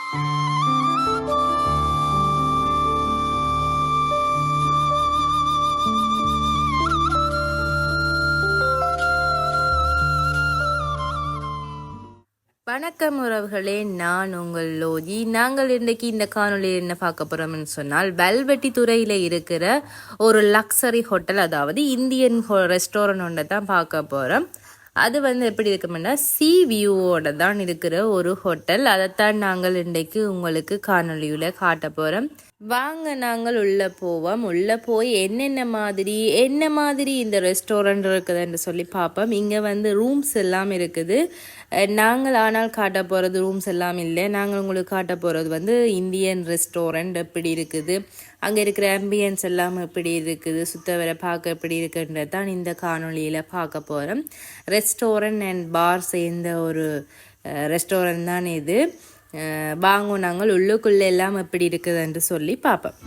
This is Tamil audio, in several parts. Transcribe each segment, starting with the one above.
வணக்கம் உறவுகளே, நான் உங்கள் லோகி. நாங்கள் இன்றைக்கு இந்த காணொலியில் என்ன பார்க்க போறோம்னு சொன்னால், வெல்வெட்டி துறையில் இருக்கிற ஒரு லக்ஸரி ஹோட்டல், அதாவது இந்தியன் ரெஸ்டாரண்ட் ஒன்றை தான் பார்க்க போகிறோம். அது எப்படி இருக்குமென்னா, சி வியூவோட தான் இருக்கிற ஒரு ஹோட்டல். அதைத்தான் நாங்கள் இன்றைக்கு உங்களுக்கு காணொலியில் காட்ட போகிறோம். வாங்க நாங்கள் உள்ளே போவோம். உள்ளே போய் என்ன மாதிரி இந்த ரெஸ்டாரண்ட் இருக்குதுன்னு சொல்லி பார்ப்போம். இங்கே ரூம்ஸ் எல்லாம் இருக்குது. நாங்கள் ஆனால் காட்ட போகிறது ரூம்ஸ் எல்லாம் இல்லை. நாங்கள் உங்களுக்கு காட்ட போகிறது இந்தியன் ரெஸ்டாரண்ட் எப்படி இருக்குது, அங்கே இருக்கிற ஆம்பியன்ஸ் எல்லாம் எப்படி இருக்குது, சுத்த வர பார்க்க எப்படி இருக்குன்றது தான் இந்த காணொலியில் பார்க்க போகிறோம். ரெஸ்டாரண்ட் அண்ட் பார் சேர்ந்த ஒரு ரெஸ்டாரண்ட் தான் இது. வாங்க நாங்கள் உள்ளுக்குள்ளே எல்லாம் எப்படி இருக்குதுன்னு சொல்லி பார்ப்போம்.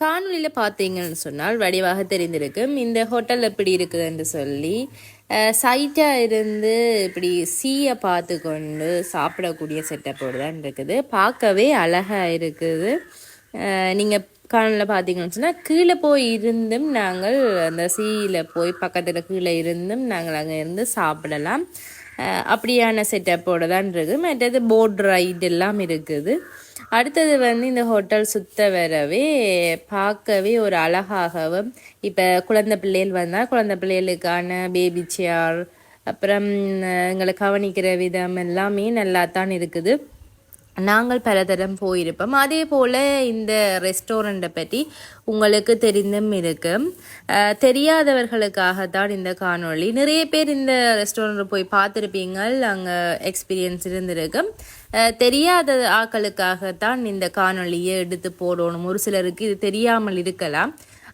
காணொலியில் பார்த்தீங்கன்னு சொன்னால் வடிவாக தெரிந்திருக்கும் இந்த ஹோட்டல் எப்படி இருக்குதுன்னு சொல்லி. சைட்டாக இருந்து இப்படி சீயை பார்த்து கொண்டு சாப்பிடக்கூடிய செட்டப்போடு தான் இருக்குது. பார்க்கவே அழகாக இருக்குது. நீங்கள் காணொலியில் பார்த்தீங்கன்னு சொன்னால் கீழே போய் இருந்தும் நாங்கள் அந்த சீயில் போய் பக்கத்தில் கீழே இருந்தும் நாங்கள் அங்கே இருந்து சாப்பிடலாம். அப்படியான செட்டப்போடு தான் இருக்குது. மற்றது போட் ரைடு எல்லாம் இருக்குது. அடுத்தது இந்த ஹோட்டல் சுத்த வரவே பார்க்கவே ஒரு அழகாகவும், இப்போ குழந்தை பிள்ளைகள் வந்தால் குழந்தை பிள்ளைகளுக்கான பேபி சேர், அப்புறம் எங்களை கவனிக்கிற விதம் எல்லாமே நல்லா தான் இருக்குது. நாங்கள் பலதரம் போயிருப்போம். அதே போல் இந்த ரெஸ்டாரண்ட்டை பற்றி உங்களுக்கு தெரிந்தும் இருக்கு. தெரியாதவர்களுக்காகத்தான் இந்த காணொளி. நிறைய பேர் இந்த ரெஸ்டாரண்ட்டில் போய் பார்த்துருப்பீங்க, அங்கே எக்ஸ்பீரியன்ஸ் இருந்திருக்கு. தெரியாத ஆட்களுக்காகத்தான் இந்த காணொளியை எடுத்து போடணும். ஒரு சிலருக்கு இது தெரியாமல் இருக்கலாம்.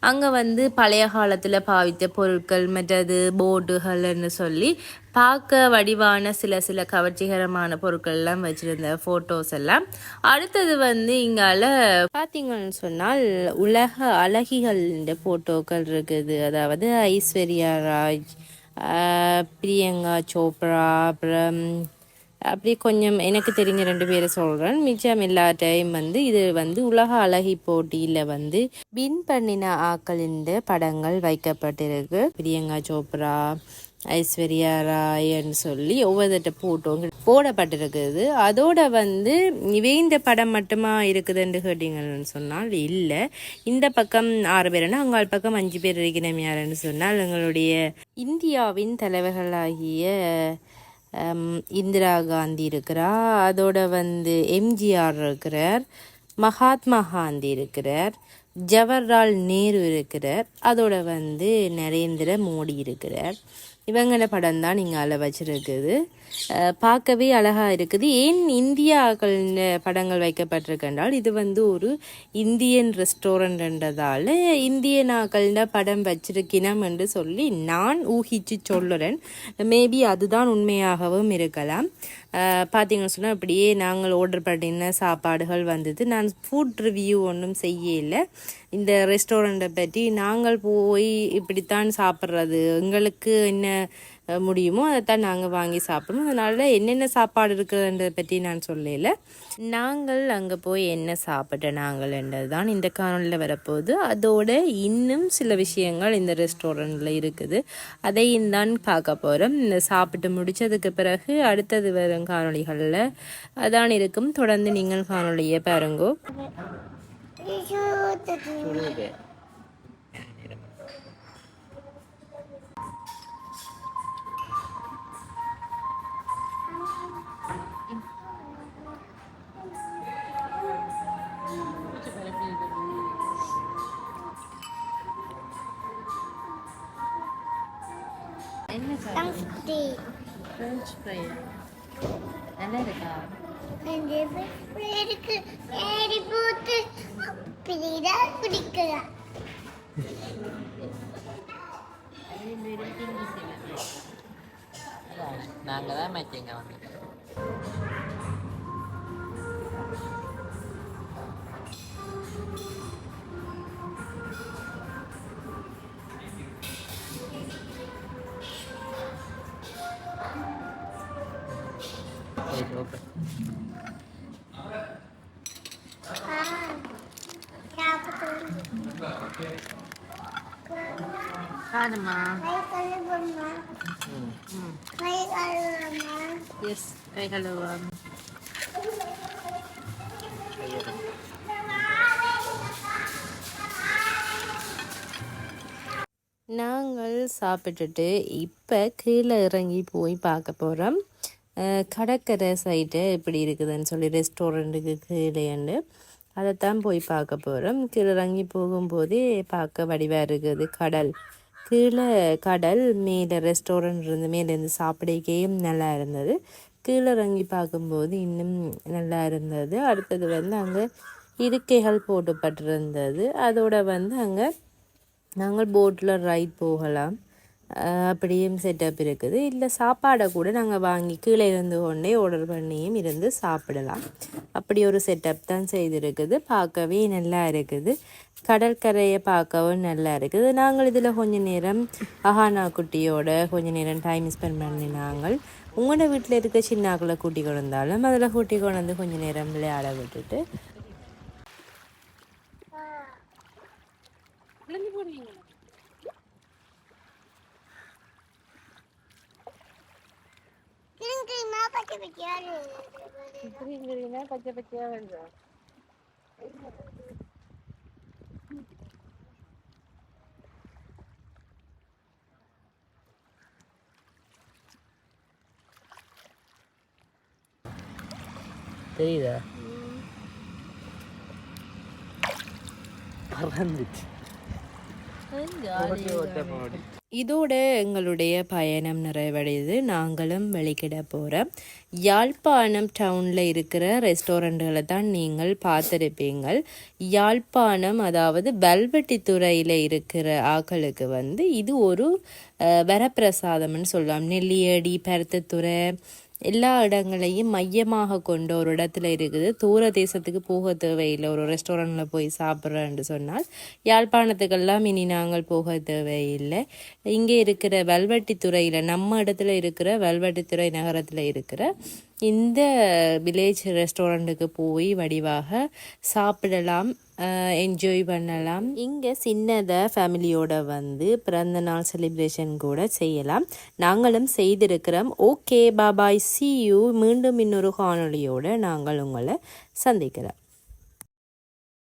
அங்கே பழைய காலத்தில் பாவித்த பொருட்கள், மற்றது போர்டுகள்னு சொல்லி பார்க்க வடிவான சில கவர்ச்சிகரமான பொருட்கள் எல்லாம் வச்சுருந்த ஃபோட்டோஸ் எல்லாம். அடுத்தது இங்கால பார்த்தீங்கன்னு சொன்னால் உலக அழகிகள் ஃபோட்டோக்கள் இருக்குது. அதாவது ஐஸ்வர்யா ராஜ், பிரியங்கா சோப்ரா, அப்புறம் அப்படி கொஞ்சம் எனக்கு தெரிஞ்ச 2 பேரை சொல்கிறேன். மிச்சம் எல்லா டைம் இது உலக அழகி போட்டியில் வின் பண்ணின ஆக்களின் படங்கள் வைக்கப்பட்டிருக்கு. பிரியங்கா சோப்ரா, ஐஸ்வர்யா ராய்ன்னு சொல்லி ஒவ்வொருத்த போடப்பட்டிருக்குது. அதோட இந்த படம் மட்டுமா இருக்குதுன்னு கேட்டீங்கன்னு சொன்னால் இல்லை. இந்த பக்கம் 6 பேருன்னா அங்காள் பக்கம் 5 பேர் இருக்கணும். யாருன்னு சொன்னால் எங்களுடைய இந்தியாவின் தலைவர்களாகிய இந்திரா காந்தி இருக்கிறார். அதோட எம்ஜிஆர் இருக்கிறார், மகாத்மா காந்தி இருக்கிறார், ஜவஹர்லால் நேரு இருக்கிறார், அதோட நரேந்திர மோடி இருக்கிறார். இவங்கள படம் தான் நீங்கள் அதில் வச்சுருக்குது. பார்க்கவே அழகாக இருக்குது. ஏன் இந்தியாக்கள் படங்கள் வைக்கப்பட்டிருக்கின்றால் இது ஒரு இந்தியன் ரெஸ்டாரண்ட்ன்றதால இந்தியனாக்கள படம் வச்சிருக்கணும் என்று சொல்லி நான் ஊகிச்சு சொல்லுறேன். மேபி அதுதான் உண்மையாகவும் இருக்கலாம். பார்த்தீங்கன்னு சொன்னால் அப்படியே நாங்கள் ஆர்டர் பண்ணின சாப்பாடுகள் நான் ஃபுட் ரிவ்யூ ஒன்றும் செய்யலை. இந்த ரெஸ்டாரண்ட்டை பற்றி நாங்கள் போய் இப்படித்தான் சாப்பிட்றது, எங்களுக்கு என்ன முடியுமோ அதைத்தான் நாங்கள் வாங்கி சாப்பிடுவோம். அதனால என்னென்ன சாப்பாடு இருக்குதுன்றதை பற்றி நான் சொல்லலை. நாங்கள் அங்கே போய் என்ன சாப்பிட்ட நாங்கள்ன்றது தான் இந்த காணொலியில் வரப்போகுது. அதோட இன்னும் சில விஷயங்கள் இந்த ரெஸ்டாரண்ட்டில் இருக்குது, அதையும் தான் பார்க்க போகிறோம். இந்த சாப்பிட்டு முடித்ததுக்கு பிறகு அடுத்தது வரும் காணொலிகளில் அதான் இருக்கும். தொடர்ந்து நீங்கள் காணொலியை பாருங்கோ. என்ன ஃப்ரெஞ்ச் ஃப்ரை நல்லா இருக்கா? நாங்கள் தான் மேட்சிங்க காணுமா? எஸ், கை கழுவா. நாங்கள் சாப்பிட்டுட்டு இப்போ கீழே இறங்கி போய் பார்க்க போகிறோம். கடற்கரை சைட்டு எப்படி இருக்குதுன்னு சொல்லி ரெஸ்டாரண்ட்டுக்கு கீழேண்டு அதைத்தான் போய் பார்க்க போகிறோம். கீழே இறங்கி போகும்போதே பார்க்க வடிவாக இருக்குது. கடல் கீழே, கடல் மேலே ரெஸ்டாரண்ட் இருந்து மேலேருந்து சாப்பிடக்கையும் நல்லா இருந்தது. கீழே இறங்கி பார்க்கும்போது இன்னும் நல்லா இருந்தது. அடுத்தது அங்கே இருக்கைகள் போட்டுப்பட்டிருந்தது. அதோட அங்கே நாங்கள் போட்டில் ரைட் போகலாம், அப்படியும் செட்டப் இருக்குது. இல்லை சாப்பாடை கூட நாங்கள் வாங்கி கீழே இருந்து கொண்டே ஆர்டர் பண்ணியும் இருந்து சாப்பிடலாம். அப்படி ஒரு செட்டப் தான் செய்திருக்குது. பார்க்கவே நல்லா இருக்குது. கடற்கரையை பார்க்கவும் நல்லா இருக்குது. நாங்கள் இதில் கொஞ்சம் நேரம் அஹானா குட்டியோட கொஞ்சம் நேரம் டைம் ஸ்பெண்ட் பண்ணினாங்கள். உங்களோட வீட்டில் இருக்க சின்னாக்களை கூட்டி கொண்டு வந்தாலும் அதில் கூட்டி கொண்டு வந்து கொஞ்சம் நேரம் விளையாட விட்டுட்டு பச்சை பச்சையா வேண்டாம். தெரியுதா? இதோட எங்களுடைய பயணம் நிறைவடையுது. நாங்களும் வெளிக்கிட போகிறோம். யாழ்ப்பாணம் டவுனில் இருக்கிற ரெஸ்டாரண்ட்களை தான் நீங்கள் பார்த்துருப்பீங்கள். யாழ்ப்பாணம், அதாவது வல்வெட்டித்துறையில் இருக்கிற ஆக்களுக்கு இது ஒரு வரப்பிரசாதம்னு சொல்லலாம். நெல்லியடி, பருத்தித்துறை எல்லா இடங்களையும் மையமாக கொண்ட ஒரு இடத்துல இருக்குது. தூர தேசத்துக்கு போக தேவையில்லை. ஒரு ரெஸ்டாரண்ட்டில் போய் சாப்பிட்றேன்னு சொன்னால் யாழ்ப்பாணத்துக்கெல்லாம் இனி நாங்கள் போக தேவையில்லை. இங்கே இருக்கிற வல்வெட்டித்துறையில், நம்ம இடத்துல இருக்கிற வல்வெட்டித்துறை நகரத்தில் இருக்கிற இந்த வில்லேஜ் ரெஸ்டாரண்ட்டுக்கு போய் வடிவாக சாப்பிடலாம், என்ஜாய் பண்ணலாம். இங்கே சின்னதாக ஃபேமிலியோட வந்து பிறந்த நாள் செலிப்ரேஷன் கூட செய்யலாம். நாங்களும் செய்திருக்கிறோம். Okay, bye bye, see you. மீண்டும் இன்னொரு காணொளியோடு நாங்கள் உங்களை சந்திக்கிறோம்.